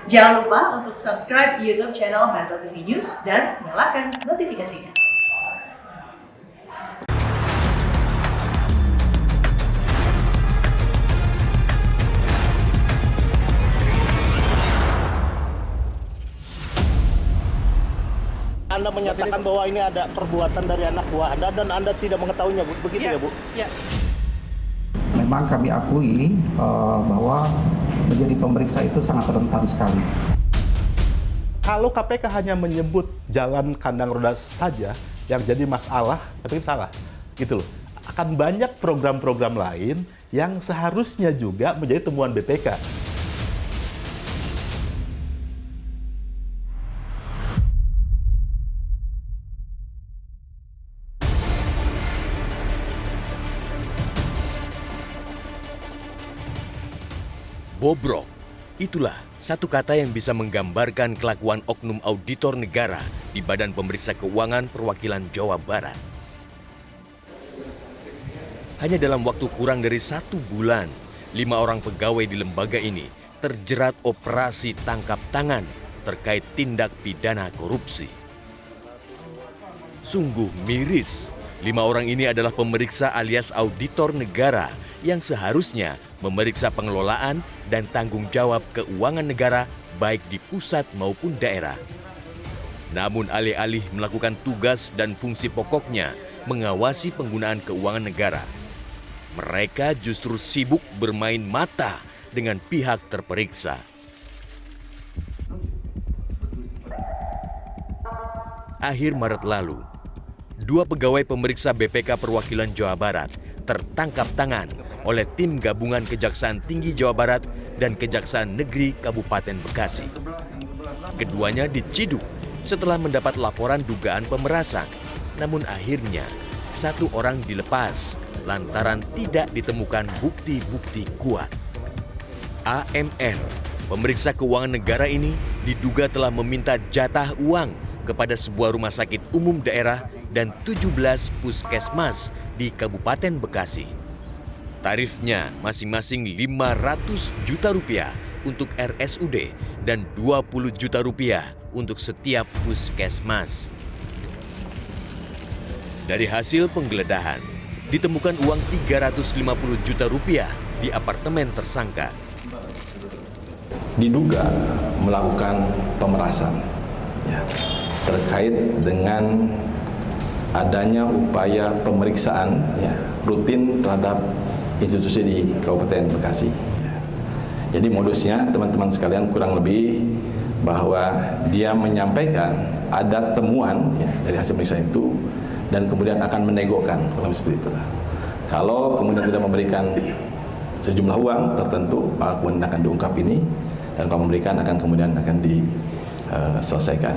Jangan lupa untuk subscribe YouTube channel Metro TV News dan nyalakan notifikasinya. Anda menyatakan bahwa ini ada perbuatan dari anak buah Anda dan Anda tidak mengetahuinya, Bu. Begitu ya, Bu? Ya. Memang kami akui bahwa menjadi pemeriksa itu sangat rentan sekali. Kalau KPK hanya menyebut jalan kandang roda saja yang jadi masalah, itu salah. Gitu loh. Akan banyak program-program lain yang seharusnya juga menjadi temuan BPK. Bobrok, itulah satu kata yang bisa menggambarkan kelakuan oknum auditor negara di Badan Pemeriksa Keuangan Perwakilan Jawa Barat. Hanya dalam waktu kurang dari 1 bulan, 5 orang pegawai di lembaga ini terjerat operasi tangkap tangan terkait tindak pidana korupsi. Sungguh miris, 5 orang ini adalah pemeriksa alias auditor negara yang seharusnya memeriksa pengelolaan dan tanggung jawab keuangan negara baik di pusat maupun daerah. Namun alih-alih melakukan tugas dan fungsi pokoknya mengawasi penggunaan keuangan negara, mereka justru sibuk bermain mata dengan pihak terperiksa. Akhir Maret lalu, 2 pegawai pemeriksa BPK Perwakilan Jawa Barat tertangkap tangan oleh tim gabungan Kejaksaan Tinggi Jawa Barat dan Kejaksaan Negeri Kabupaten Bekasi. Keduanya diciduk setelah mendapat laporan dugaan pemerasan. Namun akhirnya 1 orang dilepas lantaran tidak ditemukan bukti-bukti kuat. AMR, pemeriksa keuangan negara ini diduga telah meminta jatah uang kepada sebuah rumah sakit umum daerah dan 17 puskesmas di Kabupaten Bekasi. Tarifnya masing-masing 500 juta rupiah untuk RSUD dan 20 juta rupiah untuk setiap puskesmas. Dari hasil penggeledahan, ditemukan uang 350 juta rupiah di apartemen tersangka. Diduga melakukan pemerasan ya, terkait dengan adanya upaya pemeriksaan ya, rutin terhadap institusi di Kabupaten Bekasi. Jadi modusnya teman-teman sekalian kurang lebih bahwa dia menyampaikan ada temuan ya, dari hasil pemeriksaan itu dan kemudian akan menegokan seperti itu. Kalau kemudian tidak memberikan sejumlah uang tertentu, maka kemudian akan diungkap ini dan kalau memberikan akan kemudian akan diselesaikan.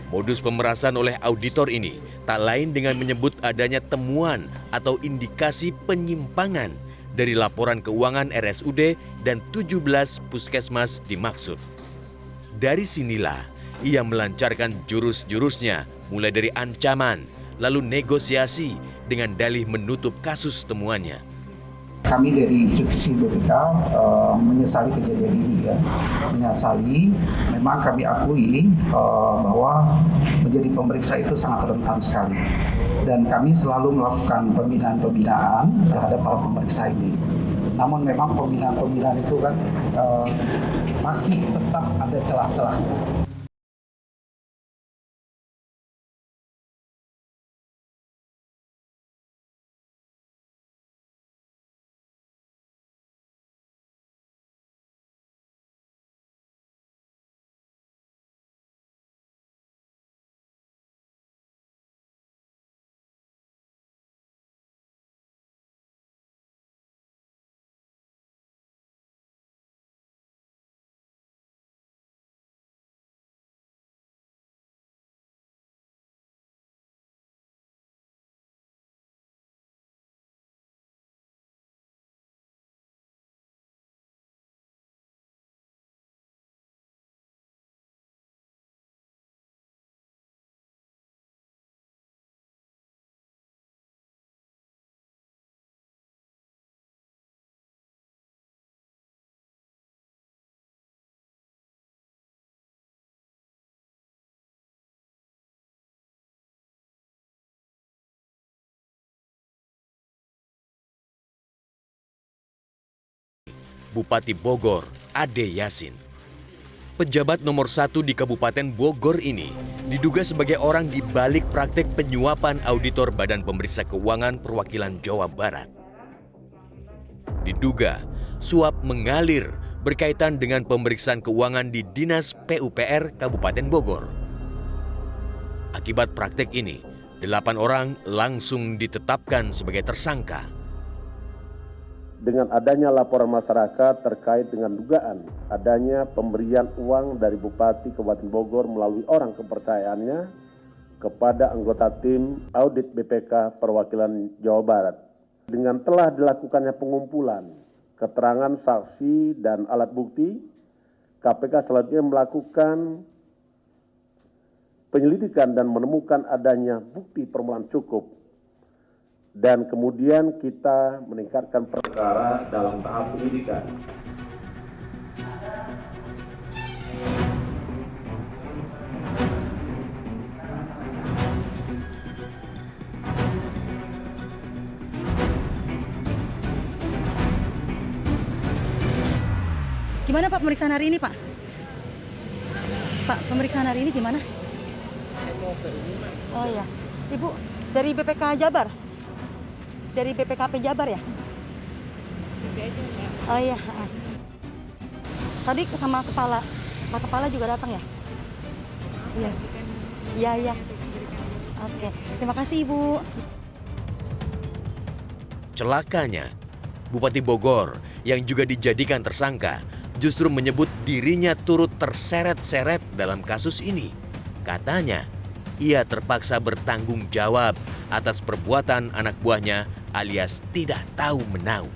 Modus pemerasan oleh auditor ini tak lain dengan menyebut adanya temuan atau indikasi penyimpangan dari laporan keuangan RSUD dan 17 puskesmas dimaksud. Dari sinilah ia melancarkan jurus-jurusnya mulai dari ancaman, lalu negosiasi dengan dalih menutup kasus temuannya. Kami dari institusi BPK menyesali kejadian ini ya, menyesali. Memang kami akui bahwa menjadi pemeriksa itu sangat rentan sekali. Dan kami selalu melakukan pembinaan-pembinaan terhadap para pemeriksa ini. Namun memang pembinaan-pembinaan itu kan masih tetap ada celah-celahnya. Bupati Bogor, Ade Yasin. Pejabat nomor 1 di Kabupaten Bogor ini diduga sebagai orang di balik praktek penyuapan auditor Badan Pemeriksa Keuangan Perwakilan Jawa Barat. Diduga suap mengalir berkaitan dengan pemeriksaan keuangan di Dinas PUPR Kabupaten Bogor. Akibat praktek ini, 8 orang langsung ditetapkan sebagai tersangka. Dengan adanya laporan masyarakat terkait dengan dugaan adanya pemberian uang dari Bupati Kabupaten Bogor melalui orang kepercayaannya kepada anggota tim audit BPK Perwakilan Jawa Barat. Dengan telah dilakukannya pengumpulan keterangan saksi dan alat bukti, KPK selanjutnya melakukan penyelidikan dan menemukan adanya bukti permulaan cukup. Dan kemudian kita meningkatkan perkara dalam tahap penyidikan. Gimana Pak pemeriksaan hari ini Pak? Pak, pemeriksaan hari ini gimana? Oh iya, Ibu dari BPK Jabar? Dari BPKP Jabar ya? Oh iya. Tadi sama kepala, Pak Kepala juga datang ya? Iya. Iya, iya. Oke, terima kasih Ibu. Celakanya, Bupati Bogor yang juga dijadikan tersangka justru menyebut dirinya turut terseret-seret dalam kasus ini. Katanya, ia terpaksa bertanggung jawab atas perbuatan anak buahnya alias tidak tahu menau.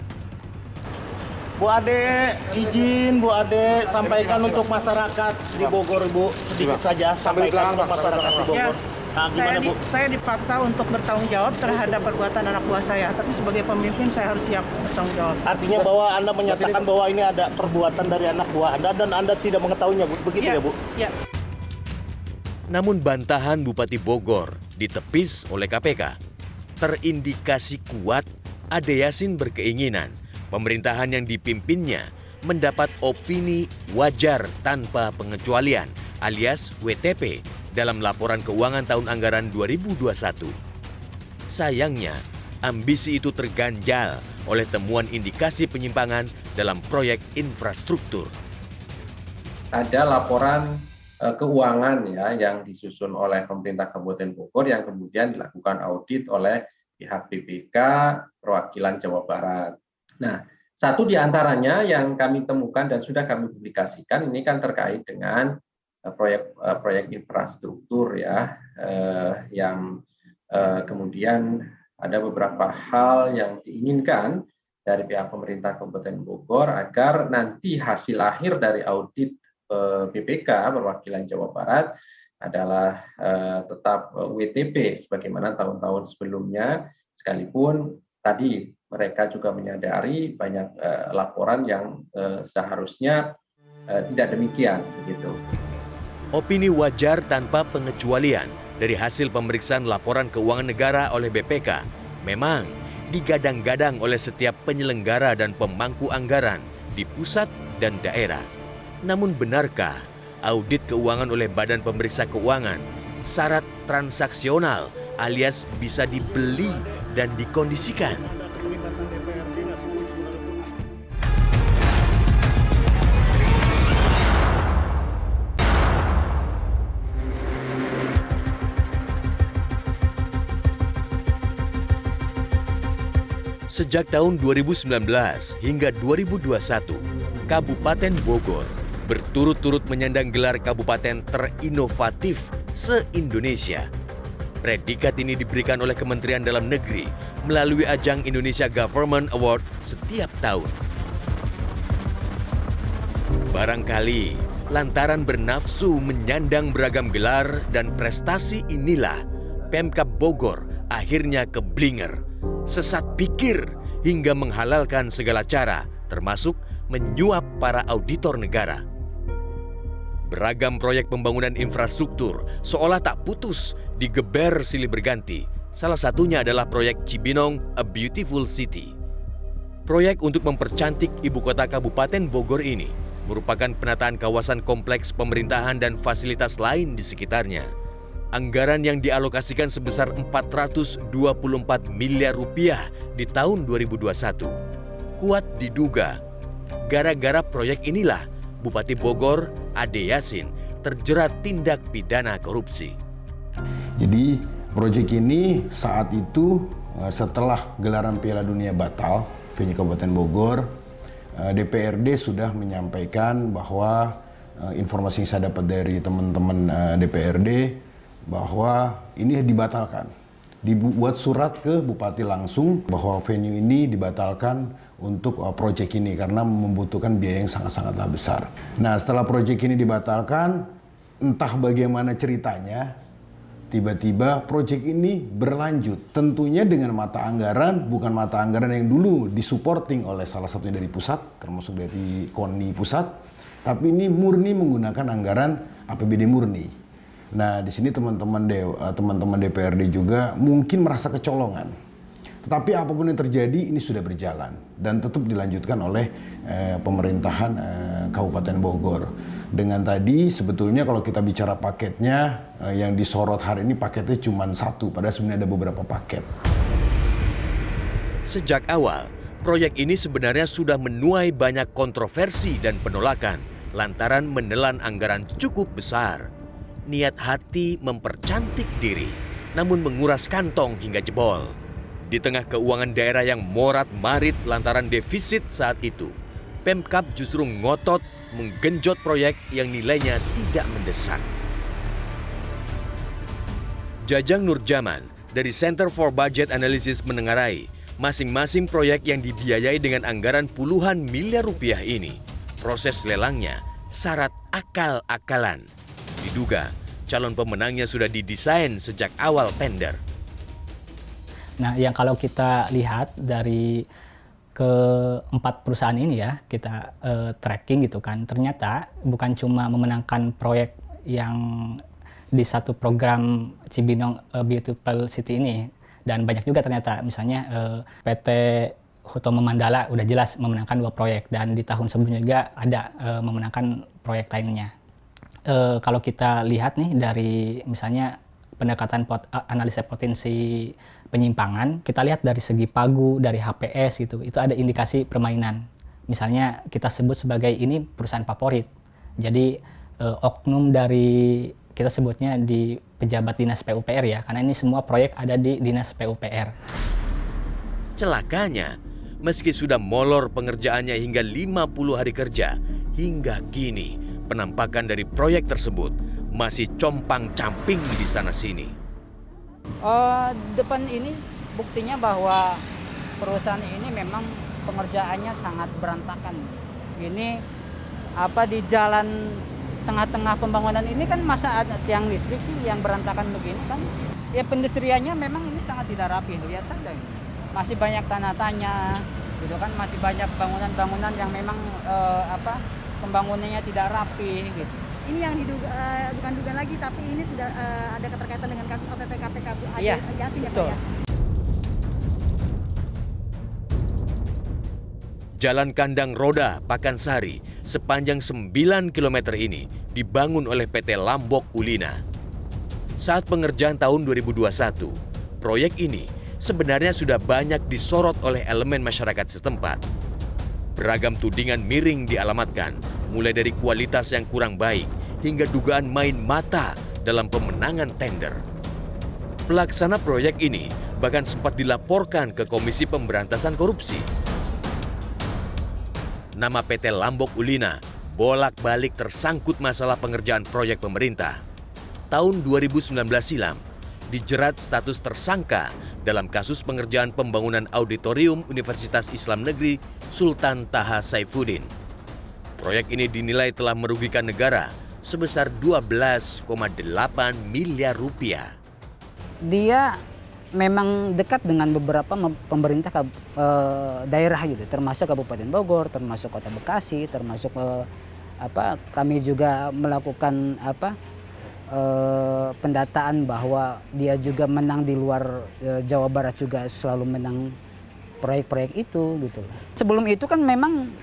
Bu Ade, izin Bu Ade sampaikan untuk masyarakat di Bogor, Bu, sedikit saja sampaikan untuk masyarakat di Bogor. Nah, gimana, Bu? Saya dipaksa untuk bertanggung jawab terhadap perbuatan anak buah saya, tapi sebagai pemimpin saya harus siap bertanggung jawab. Artinya bahwa Anda menyatakan bahwa ini ada perbuatan dari anak buah Anda dan Anda tidak mengetahuinya, Bu. Begitu ya, Bu? Ya. Namun bantahan Bupati Bogor ditepis oleh KPK. Terindikasi kuat Ade Yasin berkeinginan pemerintahan yang dipimpinnya mendapat opini wajar tanpa pengecualian alias WTP dalam laporan keuangan tahun anggaran 2021. Sayangnya, ambisi itu terganjal oleh temuan indikasi penyimpangan dalam proyek infrastruktur. Ada laporan keuangan ya yang disusun oleh pemerintah Kabupaten Bogor yang kemudian dilakukan audit oleh pihak BPK Perwakilan Jawa Barat. Nah, satu di antaranya yang kami temukan dan sudah kami publikasikan ini kan terkait dengan proyek infrastruktur ya yang kemudian ada beberapa hal yang diinginkan dari pihak pemerintah Kabupaten Bogor agar nanti hasil akhir dari audit BPK Perwakilan Jawa Barat adalah tetap WTP sebagaimana tahun-tahun sebelumnya, sekalipun tadi mereka juga menyadari banyak laporan yang seharusnya tidak demikian begitu. Opini wajar tanpa pengecualian dari hasil pemeriksaan laporan keuangan negara oleh BPK memang digadang-gadang oleh setiap penyelenggara dan pemangku anggaran di pusat dan daerah. Namun benarkah audit keuangan oleh Badan Pemeriksa Keuangan syarat transaksional alias bisa dibeli dan dikondisikan? Sejak tahun 2019 hingga 2021, Kabupaten Bogor berturut-turut menyandang gelar kabupaten terinovatif se-Indonesia. Predikat ini diberikan oleh Kementerian Dalam Negeri melalui ajang Indonesia Government Award setiap tahun. Barangkali lantaran bernafsu menyandang beragam gelar dan prestasi inilah Pemkab Bogor akhirnya keblinger, sesat pikir hingga menghalalkan segala cara termasuk menyuap para auditor negara. Beragam proyek pembangunan infrastruktur seolah tak putus digeber silih berganti. Salah satunya adalah proyek Cibinong A Beautiful City. Proyek untuk mempercantik ibu kota Kabupaten Bogor ini merupakan penataan kawasan kompleks pemerintahan dan fasilitas lain di sekitarnya. Anggaran yang dialokasikan sebesar 424 miliar rupiah di tahun 2021. Kuat diduga, gara-gara proyek inilah Bupati Bogor, Ade Yasin, terjerat tindak pidana korupsi. Jadi proyek ini saat itu setelah gelaran Piala Dunia batal, venue Kabupaten Bogor, DPRD sudah menyampaikan bahwa informasi yang saya dapat dari teman-teman DPRD bahwa ini dibatalkan. Dibuat surat ke Bupati langsung bahwa venue ini dibatalkan untuk proyek ini karena membutuhkan biaya yang sangat-sangatlah besar. Nah, setelah proyek ini dibatalkan, entah bagaimana ceritanya, tiba-tiba proyek ini berlanjut. Tentunya dengan mata anggaran, bukan mata anggaran yang dulu disupporting oleh salah satunya dari pusat, termasuk dari KONI pusat, tapi ini murni menggunakan anggaran APBD murni. Nah, di sini teman-teman DPRD juga mungkin merasa kecolongan. Tetapi apapun yang terjadi, ini sudah berjalan dan tetap dilanjutkan oleh pemerintahan Kabupaten Bogor. Dengan tadi sebetulnya kalau kita bicara paketnya, yang disorot hari ini paketnya cuma satu, padahal sebenarnya ada beberapa paket. Sejak awal, proyek ini sebenarnya sudah menuai banyak kontroversi dan penolakan lantaran menelan anggaran cukup besar. Niat hati mempercantik diri, namun menguras kantong hingga jebol. Di tengah keuangan daerah yang morat-marit lantaran defisit saat itu, Pemkab justru ngotot menggenjot proyek yang nilainya tidak mendesak. Jajang Nurjaman dari Center for Budget Analysis menengarai, masing-masing proyek yang dibiayai dengan anggaran puluhan miliar rupiah ini, proses lelangnya syarat akal-akalan. Diduga, calon pemenangnya sudah didesain sejak awal tender. Nah, yang kalau kita lihat dari keempat perusahaan ini ya, kita tracking gitu kan, ternyata bukan cuma memenangkan proyek yang di satu program Cibinong Beautiful City ini, dan banyak juga ternyata, misalnya PT Hutomo Mandala udah jelas memenangkan 2 proyek, dan di tahun sebelumnya juga ada memenangkan proyek lainnya. Kalau kita lihat nih dari misalnya pendekatan analisa potensi penyimpangan, kita lihat dari segi pagu, dari HPS gitu, itu ada indikasi permainan. Misalnya kita sebut sebagai ini perusahaan favorit. Jadi oknum dari, kita sebutnya di pejabat dinas PUPR ya, karena ini semua proyek ada di dinas PUPR. Celakanya, meski sudah molor pengerjaannya hingga 50 hari kerja, hingga kini penampakan dari proyek tersebut masih compang-camping di sana-sini. Depan ini buktinya bahwa perusahaan ini memang pengerjaannya sangat berantakan. Ini di jalan tengah-tengah pembangunan ini kan masa ada tiang listrik sih yang berantakan begini kan. Ya pendestriannya memang ini sangat tidak rapi, lihat saja. Masih banyak tanah tanya, gitu kan, masih banyak bangunan-bangunan yang memang pembangunannya tidak rapi gitu. Ini yang diduga, bukan dugaan lagi, tapi ini sudah ada keterkaitan dengan kasus OTP KPK Ade Yasin ya Pak ya? Jalan Kandang Roda Pakansari sepanjang 9 km ini dibangun oleh PT Lambok Ulina. Saat pengerjaan tahun 2021, proyek ini sebenarnya sudah banyak disorot oleh elemen masyarakat setempat. Beragam tudingan miring dialamatkan, mulai dari kualitas yang kurang baik hingga dugaan main mata dalam pemenangan tender. Pelaksana proyek ini bahkan sempat dilaporkan ke Komisi Pemberantasan Korupsi. Nama PT Lambok Ulina bolak-balik tersangkut masalah pengerjaan proyek pemerintah. Tahun 2019 silam, dijerat status tersangka dalam kasus pengerjaan pembangunan auditorium Universitas Islam Negeri Sultan Taha Saifuddin. Proyek ini dinilai telah merugikan negara sebesar 12,8 miliar rupiah. Dia memang dekat dengan beberapa pemerintah daerah gitu, termasuk Kabupaten Bogor, termasuk Kota Bekasi, termasuk kami juga melakukan pendataan bahwa dia juga menang di luar Jawa Barat, juga selalu menang proyek-proyek itu gitu. Sebelum itu kan memang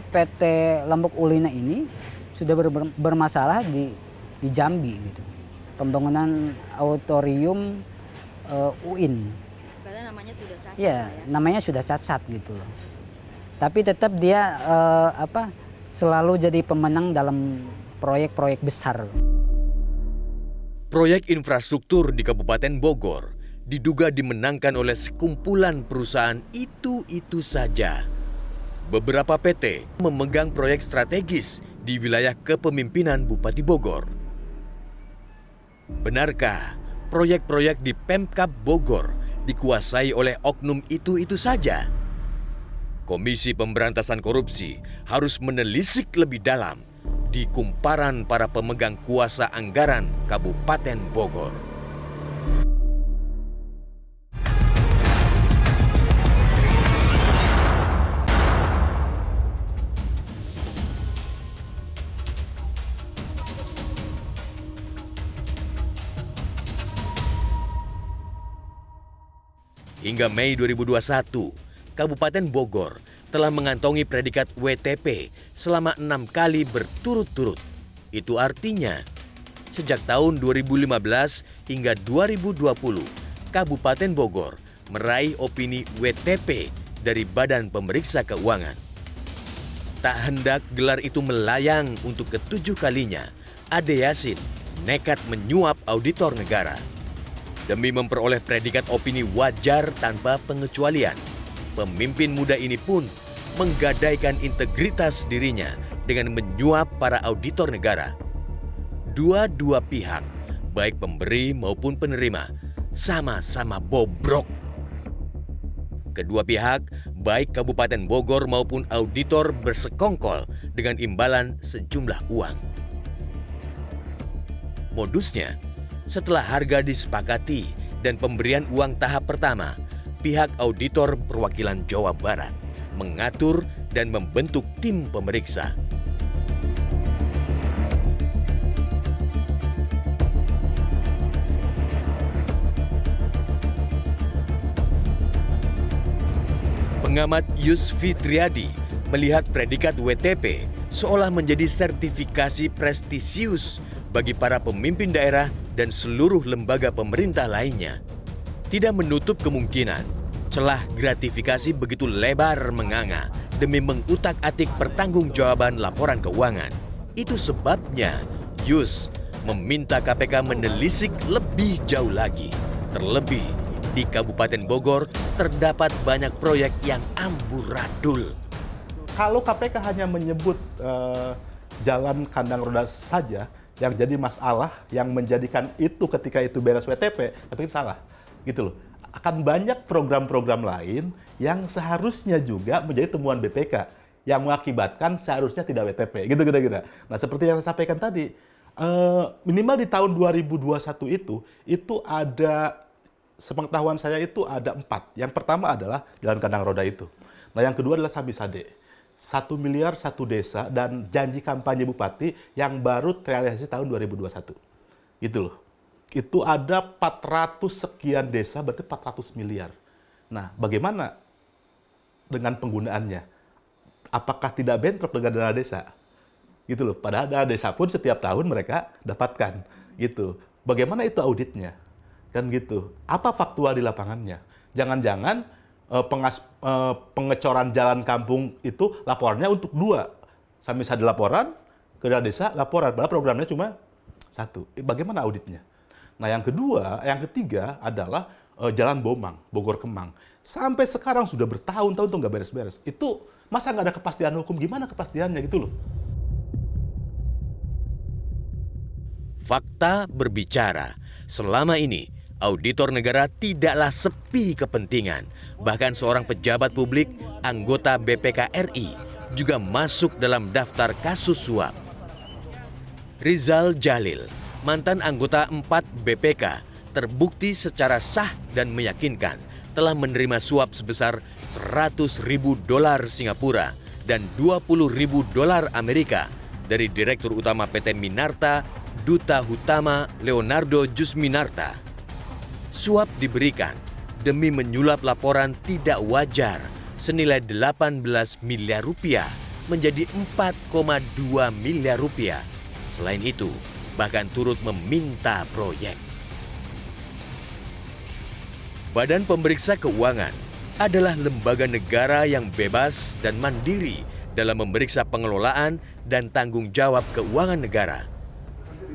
PT Lombok Ulina ini sudah bermasalah di Jambi gitu. Pembangunan auditorium UIN. Karena namanya sudah cacat. Iya, namanya sudah cacat gitu loh. Tapi tetap dia selalu jadi pemenang dalam proyek-proyek besar. Proyek infrastruktur di Kabupaten Bogor diduga dimenangkan oleh sekumpulan perusahaan itu saja. Beberapa PT memegang proyek strategis di wilayah kepemimpinan Bupati Bogor. Benarkah proyek-proyek di Pemkab Bogor dikuasai oleh oknum itu saja? Komisi Pemberantasan Korupsi harus menelisik lebih dalam di kumparan para pemegang kuasa anggaran Kabupaten Bogor. Hingga Mei 2021, Kabupaten Bogor telah mengantongi predikat WTP selama 6 kali berturut-turut. Itu artinya, sejak tahun 2015 hingga 2020, Kabupaten Bogor meraih opini WTP dari Badan Pemeriksa Keuangan. Tak hendak gelar itu melayang untuk ke-7 kalinya, Ade Yasin nekat menyuap auditor negara. Demi memperoleh predikat opini wajar tanpa pengecualian, pemimpin muda ini pun menggadaikan integritas dirinya dengan menyuap para auditor negara. Dua-dua pihak, baik pemberi maupun penerima, sama-sama bobrok. Kedua pihak, baik Kabupaten Bogor maupun auditor bersekongkol dengan imbalan sejumlah uang. Modusnya, setelah harga disepakati dan pemberian uang tahap pertama, pihak auditor perwakilan Jawa Barat mengatur dan membentuk tim pemeriksa. Pengamat Yusfi Triadi melihat predikat WTP seolah menjadi sertifikasi prestisius bagi para pemimpin daerah dan seluruh lembaga pemerintah lainnya. Tidak menutup kemungkinan celah gratifikasi begitu lebar menganga demi mengutak-atik pertanggungjawaban laporan keuangan. Itu sebabnya Yus meminta KPK menelisik lebih jauh lagi. Terlebih di Kabupaten Bogor terdapat banyak proyek yang amburadul. Kalau KPK hanya menyebut jalan kandang roda saja, yang jadi masalah, yang menjadikan itu ketika itu beres WTP, tapi salah, gitu loh. Akan banyak program-program lain yang seharusnya juga menjadi temuan BPK, yang mengakibatkan seharusnya tidak WTP, gitu kira-kira. Nah, seperti yang saya sampaikan tadi, minimal di tahun 2021 itu ada, sepengetahuan saya itu ada 4. Yang pertama adalah jalan kandang roda itu. Nah, yang kedua adalah Sambisade. 1 miliar 1 desa dan janji kampanye bupati yang baru terrealisasi tahun 2021. Gitu loh. Itu ada 400 sekian desa, berarti 400 miliar. Nah, bagaimana dengan penggunaannya? Apakah tidak bentrok dengan dana desa? Gitu loh. Padahal dana desa pun setiap tahun mereka dapatkan. Gitu. Bagaimana itu auditnya? Kan gitu. Apa faktual di lapangannya? Jangan-jangan pengecoran jalan kampung itu laporannya untuk 2. Sambil ada laporan, ke dana desa laporan. Padahal programnya cuma 1. Bagaimana auditnya? Nah, yang ketiga adalah Jalan Bomang, Bogor Kemang. Sampai sekarang sudah bertahun-tahun tuh nggak beres-beres. Itu masa nggak ada kepastian hukum? Gimana kepastiannya gitu loh? Fakta berbicara, selama ini auditor negara tidaklah sepi kepentingan. Bahkan seorang pejabat publik, anggota BPK RI, juga masuk dalam daftar kasus suap. Rizal Jalil, mantan anggota 4 BPK, terbukti secara sah dan meyakinkan telah menerima suap sebesar $100.000 Singapura dan $20.000 Amerika dari Direktur Utama PT Minarta, Duta Hutama Leonardo Jusminarta. Suap diberikan demi menyulap laporan tidak wajar senilai 18 miliar rupiah menjadi 4,2 miliar rupiah. Selain itu, bahkan turut meminta proyek. Badan Pemeriksa Keuangan adalah lembaga negara yang bebas dan mandiri dalam memeriksa pengelolaan dan tanggung jawab keuangan negara.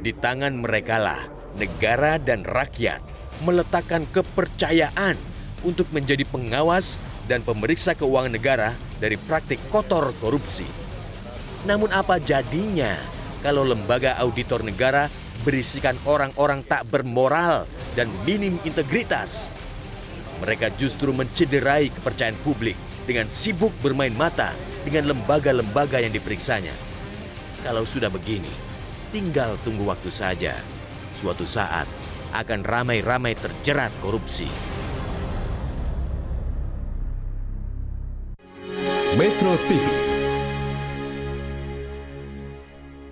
Di tangan merekalah negara dan rakyat meletakkan kepercayaan untuk menjadi pengawas dan pemeriksa keuangan negara dari praktik kotor korupsi. Namun apa jadinya kalau lembaga auditor negara berisikan orang-orang tak bermoral dan minim integritas? Mereka justru mencederai kepercayaan publik dengan sibuk bermain mata dengan lembaga-lembaga yang diperiksanya. Kalau sudah begini, tinggal tunggu waktu saja. Suatu saat akan ramai-ramai terjerat korupsi. Metro TV